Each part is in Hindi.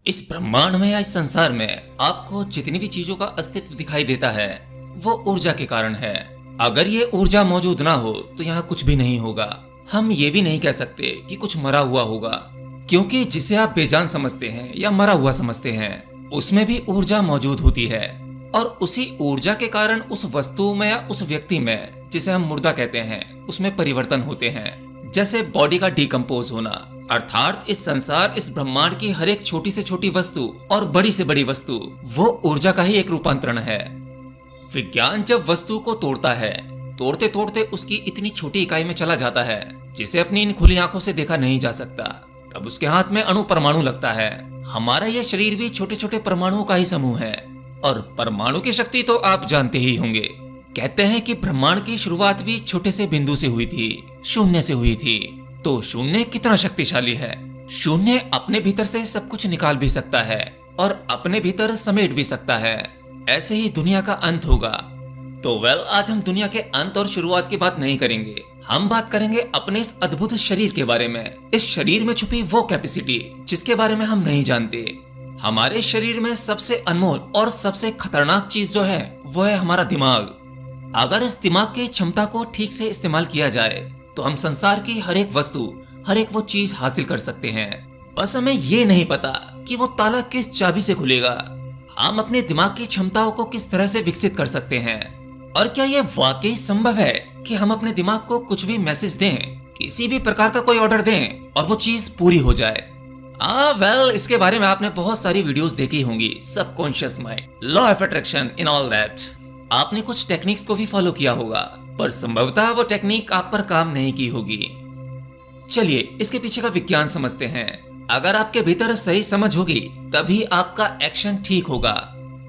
इस ब्रह्मांड में या इस संसार में आपको जितनी भी चीजों का अस्तित्व दिखाई देता है वो ऊर्जा के कारण है। अगर ये ऊर्जा मौजूद ना हो तो यहाँ कुछ भी नहीं होगा। हम ये भी नहीं कह सकते कि कुछ मरा हुआ होगा, क्योंकि जिसे आप बेजान समझते हैं या मरा हुआ समझते हैं उसमें भी ऊर्जा मौजूद होती है, और उसी ऊर्जा के कारण उस वस्तु में या उस व्यक्ति में, जिसे हम मुर्दा कहते हैं, उसमें परिवर्तन होते हैं। जैसे बॉडी का डिकम्पोज होना, अर्थात इस संसार, इस ब्रह्मांड की हर एक छोटी से छोटी वस्तु और बड़ी से बड़ी वस्तु वो ऊर्जा का ही एक रूपांतरण है। विज्ञान जब वस्तु को तोड़ता है, तोड़ते तोड़ते उसकी इतनी छोटी इकाई में चला जाता है जिसे अपनी इन खुली आंखों से देखा नहीं जा सकता, तब उसके हाथ में अणु परमाणु लगता है। हमारा यह शरीर भी छोटे छोटे परमाणुओं का ही समूह है, और परमाणु की शक्ति तो आप जानते ही होंगे। कहते हैं कि ब्रह्मांड की शुरुआत भी छोटे से बिंदु से हुई थी, शून्य से हुई थी। तो शून्य कितना शक्तिशाली है। शून्य अपने भीतर से सब कुछ निकाल भी सकता है और अपने भीतर समेट भी सकता है। ऐसे ही दुनिया का अंत होगा। तो आज हम दुनिया के अंत और शुरुआत की बात नहीं करेंगे। हम बात करेंगे अपने इस अद्भुत शरीर के बारे में, इस शरीर में छुपी वो कैपेसिटी जिसके बारे में हम नहीं जानते। हमारे शरीर में सबसे अनमोल और सबसे खतरनाक चीज जो है वो है हमारा दिमाग। अगर इस दिमाग की क्षमता को ठीक से इस्तेमाल किया जाए तो हम संसार की हर एक वस्तु, हर एक वो चीज हासिल कर सकते हैं। बस हमें ये नहीं पता कि वो ताला किस चाबी से खुलेगा। हम अपने दिमाग की क्षमताओं को किस तरह से विकसित कर सकते हैं, और क्या ये वाकई संभव है कि हम अपने दिमाग को कुछ भी मैसेज दें, किसी भी प्रकार का कोई ऑर्डर दें और वो चीज पूरी हो जाए। इसके बारे में आपने बहुत सारी वीडियोस देखी होंगी, subconscious mind, law of attraction in all that. आपने कुछ टेक्निक्स को भी फॉलो किया होगा, पर संभवतः वो टेक्निक आप पर काम नहीं की होगी। चलिए इसके पीछे का विज्ञान समझते हैं। अगर आपके भीतर सही समझ होगी तभी आपका एक्शन ठीक होगा,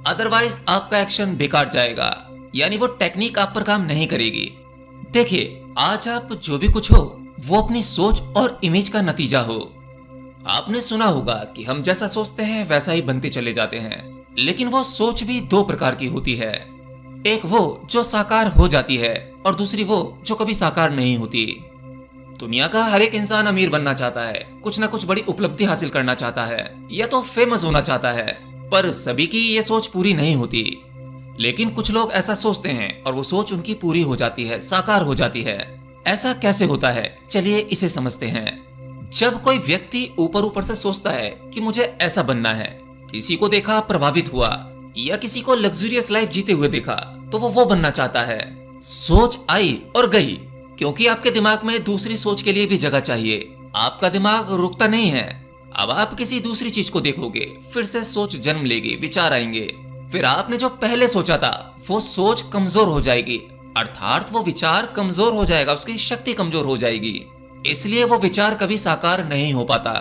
अदरवाइज आपका एक्शन बेकार जाएगा, यानी वो टेक्निक आप पर काम नहीं करेगी। देखिए, आज आप जो भी कुछ हो वो अपनी सोच और इमेज का नतीजा हो। आपने सुना होगा कि हम जैसा सोचते हैं वैसा ही बनते चले जाते हैं, लेकिन वो सोच भी दो प्रकार की होती है। एक वो जो साकार हो जाती है और दूसरी वो जो कभी साकार नहीं होती। दुनिया का हर एक इंसान अमीर बनना चाहता है, कुछ ना कुछ बड़ी उपलब्धि हासिल करना चाहता है, या तो फेमस होना चाहता है, पर सभी की ये सोच पूरी नहीं होती। लेकिन कुछ लोग ऐसा सोचते हैं और वो सोच उनकी पूरी हो जाती है, साकार हो जाती है। ऐसा कैसे होता है, चलिए इसे समझते हैं। जब कोई व्यक्ति ऊपर ऊपर से सोचता है कि मुझे ऐसा बनना है, किसी को देखा प्रभावित हुआ, या किसी को लग्जूरियस लाइफ जीते हुए देखा, तो वो बनना चाहता है। सोच आई और गई, क्योंकि आपके दिमाग में दूसरी सोच के लिए भी जगह चाहिए। आपका दिमाग रुकता नहीं है। अब आप किसी दूसरी चीज को देखोगे, फिर से सोच जन्म लेगी, विचार आएंगे, फिर आपने जो पहले सोचा था वो सोच कमजोर हो जाएगी, अर्थात वो विचार कमजोर हो जाएगा, उसकी शक्ति कमजोर हो जाएगी। इसलिए वो विचार कभी साकार नहीं हो पाता।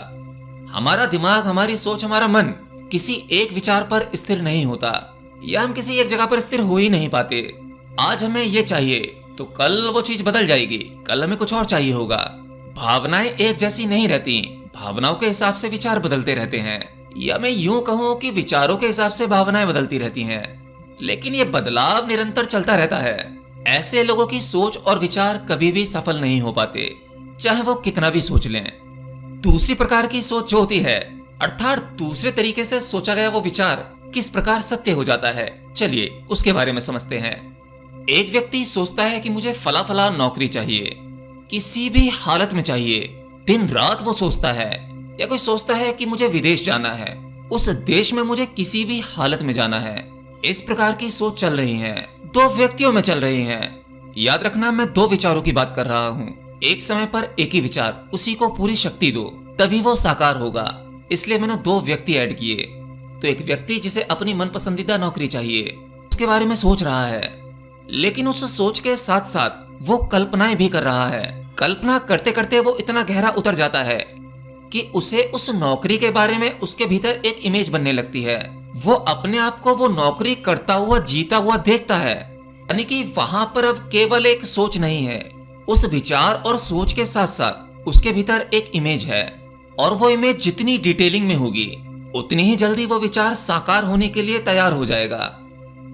हमारा दिमाग, हमारी सोच, हमारा मन किसी एक विचार पर स्थिर नहीं होता, या हम किसी एक जगह पर स्थिर हो ही नहीं पाते। आज हमें ये चाहिए तो कल वो चीज बदल जाएगी, कल हमें कुछ और चाहिए होगा। भावनाएं एक जैसी नहीं रहती, भावनाओं के हिसाब से विचार बदलते रहते हैं, या मैं यूं कहूं कि विचारों के हिसाब से भावनाएं बदलती रहती हैं। लेकिन ये बदलाव निरंतर चलता रहता है। ऐसे लोगों की सोच और विचार कभी भी सफल नहीं हो पाते, चाहे वो कितना भी सोच लें। दूसरी प्रकार की सोच जो होती है, अर्थात दूसरे तरीके से सोचा गया वो विचार किस प्रकार सत्य हो जाता है, चलिए उसके बारे में समझते हैं। एक व्यक्ति सोचता है कि मुझे फला फला नौकरी चाहिए, किसी भी हालत में चाहिए, दिन रात वो सोचता है। या कोई सोचता है कि मुझे विदेश जाना है, उस देश में मुझे किसी भी हालत में जाना है। इस प्रकार की सोच चल रही है, दो व्यक्तियों में चल रही है। याद रखना, मैं दो विचारों की बात कर रहा हूँ। एक समय पर एक ही विचार, उसी को पूरी शक्ति दो, तभी वो साकार होगा। इसलिए मैंने दो व्यक्ति ऐड किए। तो एक व्यक्ति जिसे अपनी मनपसंदीदा नौकरी चाहिए, उसके बारे में सोच रहा है, लेकिन उस सोच के साथ साथ वो कल्पनाएं भी कर रहा है। कल्पना करते करते वो इतना गहरा उतर जाता है कि उसे उस नौकरी के बारे में उसके भीतर एक इमेज बनने लगती है। वो अपने आप को वो नौकरी करता हुआ, जीता हुआ देखता है। यानी कि वहां पर अब केवल एक सोच नहीं है, उस विचार और सोच के साथ साथ उसके भीतर एक इमेज है, और वो इमेज जितनी डिटेलिंग में होगी उतनी ही जल्दी वो विचार साकार होने के लिए तैयार हो जाएगा।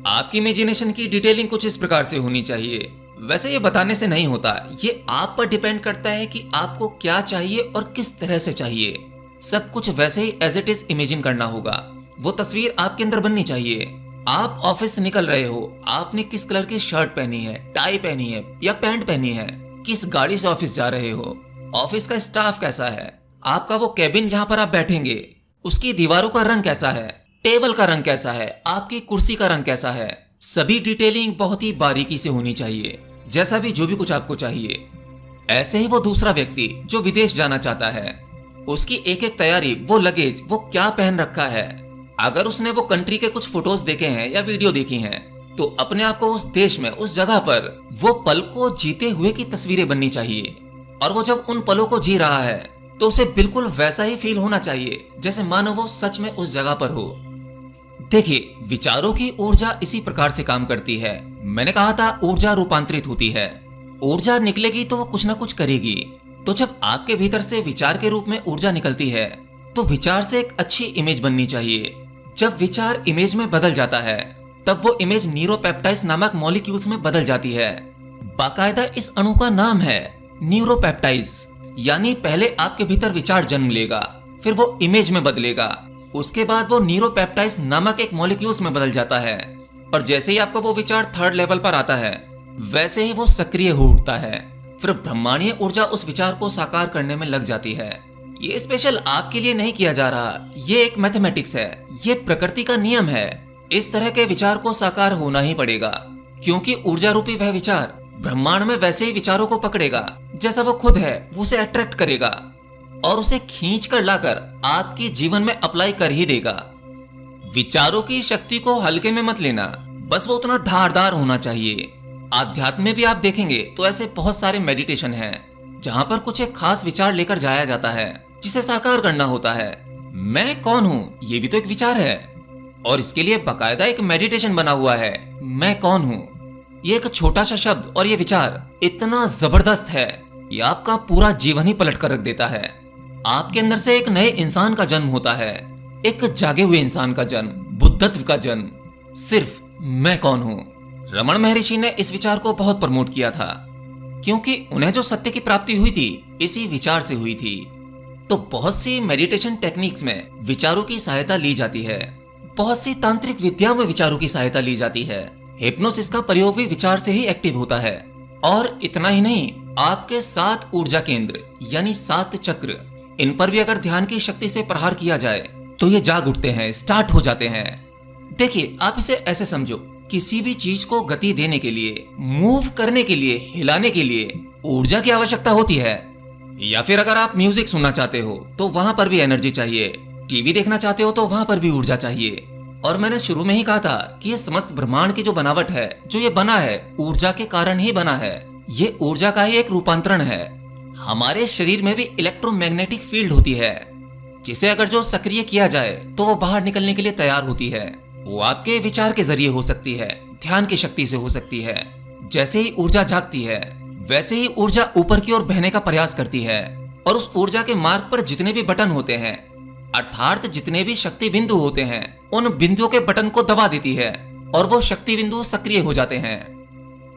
आपकी इमेजिनेशन की डिटेलिंग कुछ इस प्रकार से होनी चाहिए। वैसे ये बताने से नहीं होता, ये आप पर डिपेंड करता है कि आपको क्या चाहिए और किस तरह से चाहिए। सब कुछ वैसे ही एज इट इज इमेजिन करना होगा। वो तस्वीर आपके अंदर बननी चाहिए। आप ऑफिस से निकल रहे हो, आपने किस कलर की शर्ट पहनी है, टाई पहनी है या पैंट पहनी है, किस गाड़ी से ऑफिस जा रहे हो, ऑफिस का स्टाफ कैसा है, आपका वो कैबिन जहां पर आप बैठेंगे उसकी दीवारों का रंग कैसा है, टेबल का रंग कैसा है, आपकी कुर्सी का रंग कैसा है, सभी डिटेलिंग बहुत ही बारीकी से होनी चाहिए। जैसा भी जो भी कुछ आपको चाहिए। ऐसे ही वो दूसरा व्यक्ति जो विदेश जाना चाहता है, उसकी एक एक तैयारी, वो लगेज, वो क्या पहन रखा है, अगर उसने वो कंट्री के कुछ फोटोज देखे हैं या वीडियो देखी हैं, तो अपने आप को उस देश में, उस जगह पर वो पल को जीते हुए की तस्वीरें बननी चाहिए। और वो जब उन पलों को जी रहा है तो उसे बिल्कुल वैसा ही फील होना चाहिए जैसे मानो वो सच में उस जगह पर हो। देखिए, विचारों की ऊर्जा इसी प्रकार से काम करती है। मैंने कहा था ऊर्जा रूपांतरित होती है। ऊर्जा निकलेगी तो वो कुछ ना कुछ करेगी। तो जब आपके भीतर से विचार के रूप में ऊर्जा निकलती है तो विचार से एक अच्छी इमेज बननी चाहिए। जब विचार इमेज में बदल जाता है तब वो इमेज न्यूरोपेप्टाइड्स नामक मॉलिक्यूल्स में बदल जाती है। बाकायदा इस अणु का नाम है न्यूरोपेप्टाइड्स। यानी पहले आपके भीतर विचार जन्म लेगा, फिर वो इमेज में बदलेगा, उसके बाद वो न्यूरोपेप्टाइड्स नामक एक मॉलिक्यूल्स में बदल जाता है। और जैसे ही आपका वो विचार थर्ड लेवल पर आता है वैसे ही वो सक्रिय हो उठता है। फिर ब्रह्मांडीय ऊर्जा उस विचार को साकार करने में लग जाती है। ये स्पेशल आपके लिए नहीं किया जा रहा, ये एक मैथमेटिक्स है, ये प्रकृति का नियम है। इस तरह के विचार को साकार होना ही पड़ेगा, क्योंकि ऊर्जा रूपी वह विचार ब्रह्मांड में वैसे ही विचारों को पकड़ेगा जैसा वो खुद है, वो उसे अट्रैक्ट करेगा और उसे खींच कर लाकर आपके जीवन में अप्लाई कर ही देगा। विचारों की शक्ति को हल्के में मत लेना, बस वो उतना धारदार होना चाहिए। आध्यात्म में भी आप देखेंगे तो ऐसे बहुत सारे मेडिटेशन हैं जहां पर कुछ एक खास विचार लेकर जाया जाता है जिसे साकार करना होता है। मैं कौन हूँ, ये भी तो एक विचार है और इसके लिए बाकायदा एक मेडिटेशन बना हुआ है। मैं कौन हूँ, ये एक छोटा सा शब्द और ये विचार इतना जबरदस्त है, ये आपका पूरा जीवन ही पलट कर रख देता है। आपके अंदर से एक नए इंसान का जन्म होता है, एक जागे हुए इंसान का जन्म, बुद्धत्व का जन्म, सिर्फ मैं कौन हूँ। रमन महर्षि ने इस विचार को बहुत प्रमोट किया था, क्योंकि उन्हें जो सत्य की प्राप्ति हुई थी इसी विचार से हुई थी। तो बहुत सी मेडिटेशन टेक्निक्स में विचारों की सहायता ली जाती है, बहुत सी तांत्रिक विद्याओं में विचारों की सहायता ली जाती है। हिप्नोसिस का प्रयोग भी विचार से ही एक्टिव होता है। और इतना ही नहीं, आपके 7 ऊर्जा केंद्र यानी 7 चक्र, इन पर भी अगर ध्यान की शक्ति से प्रहार किया जाए तो ये जाग उठते हैं, स्टार्ट हो जाते हैं। देखिए, आप इसे ऐसे समझो, किसी भी चीज को गति देने के लिए, मूव करने के लिए, हिलाने के लिए ऊर्जा की आवश्यकता होती है। या फिर अगर आप म्यूजिक सुनना चाहते हो तो वहां पर भी एनर्जी चाहिए, टीवी देखना चाहते हो तो वहां पर भी ऊर्जा चाहिए। और मैंने शुरू में ही कहा था कि ये समस्त ब्रह्मांड की जो बनावट है, जो ये बना है, ऊर्जा के कारण ही बना है। ये ऊर्जा का ही एक रूपांतरण है। हमारे शरीर में भी इलेक्ट्रोमैग्नेटिक फील्ड होती है, जिसे अगर जो सक्रिय किया जाए तो वो बाहर निकलने के लिए तैयार होती है। वो आपके विचार के जरिए हो सकती है, ध्यान की शक्ति से हो सकती है। जैसे ही ऊर्जा जागती है वैसे ही ऊर्जा ऊपर की ओर बहने का प्रयास करती है और उस ऊर्जा के मार्ग पर जितने भी बटन होते हैं, अर्थात जितने भी शक्ति बिंदु होते हैं, उन बिंदुओं के बटन को दबा देती है और वो शक्ति बिंदु सक्रिय हो जाते हैं।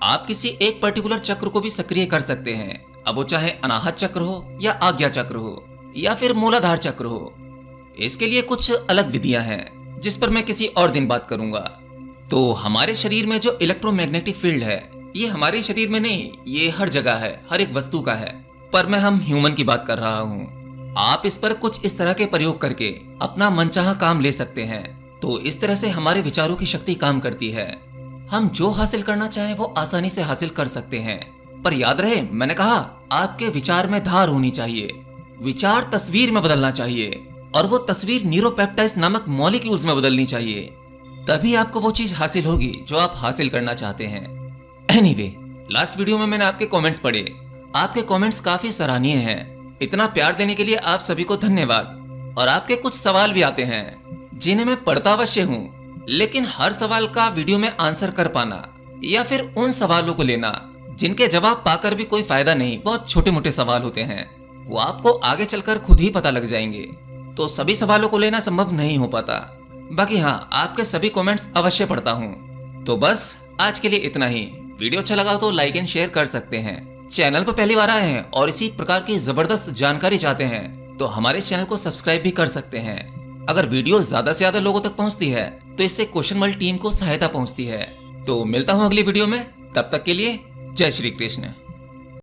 आप किसी एक पर्टिकुलर चक्र को भी सक्रिय कर सकते हैं, अब वो चाहे अनाहत चक्र हो या आज्ञा चक्र हो या फिर मूलाधार चक्र हो। इसके लिए कुछ अलग विधियां हैं जिस पर मैं किसी और दिन बात करूंगा। तो हमारे शरीर में जो इलेक्ट्रोमैग्नेटिक फील्ड है, ये हमारे शरीर में नहीं, ये हर जगह है, हर एक वस्तु का है, पर मैं हम ह्यूमन की बात कर रहा हूँ। आप इस पर कुछ इस तरह के प्रयोग करके अपना मनचाहा काम ले सकते हैं। तो इस तरह से हमारे विचारों की शक्ति काम करती है। हम जो हासिल करना चाहें वो आसानी से हासिल कर सकते हैं। पर याद रहे, मैंने कहा आपके विचार में धार होनी चाहिए, विचार तस्वीर में बदलना चाहिए और वो तस्वीर न्यूरोपेप्टाइड्स नामक मॉलिक्यूल्स में बदलनी चाहिए। तभी आपको वो चीज हासिल होगी जो आप हासिल करना चाहते हैं। एनीवे, लास्ट वीडियो में मैंने आपके कमेंट्स पढ़े। आपके कमेंट्स काफी सराहनीय हैं। इतना प्यार देने के लिए आप सभी को धन्यवाद। और आपके कुछ सवाल भी आते हैं जिन्हें मैं पढ़ता अवश्य हूँ, लेकिन हर सवाल का वीडियो में आंसर कर पाना या फिर उन सवालों को लेना जिनके जवाब पाकर भी कोई फायदा नहीं, बहुत छोटे मोटे सवाल होते हैं, वो आपको आगे चलकर खुद ही पता लग जाएंगे। तो सभी सवालों को लेना संभव नहीं हो पाता। बाकी हाँ, आपके सभी कमेंट्स अवश्य पढ़ता हूँ। तो बस आज के लिए इतना ही। वीडियो अच्छा लगा तो लाइक एंड शेयर कर सकते हैं। चैनल पर पहली बार आए हैं और इसी प्रकार की जबरदस्त जानकारी चाहते हैं तो हमारे चैनल को सब्सक्राइब भी कर सकते हैं। अगर वीडियो ज्यादा से ज्यादा लोगों तक पहुंचती है तो इससे क्वेश्चन वर्ल्ड टीम को सहायता पहुंचती है। तो मिलता हूं अगली वीडियो में, तब तक के लिए जय श्री कृष्ण।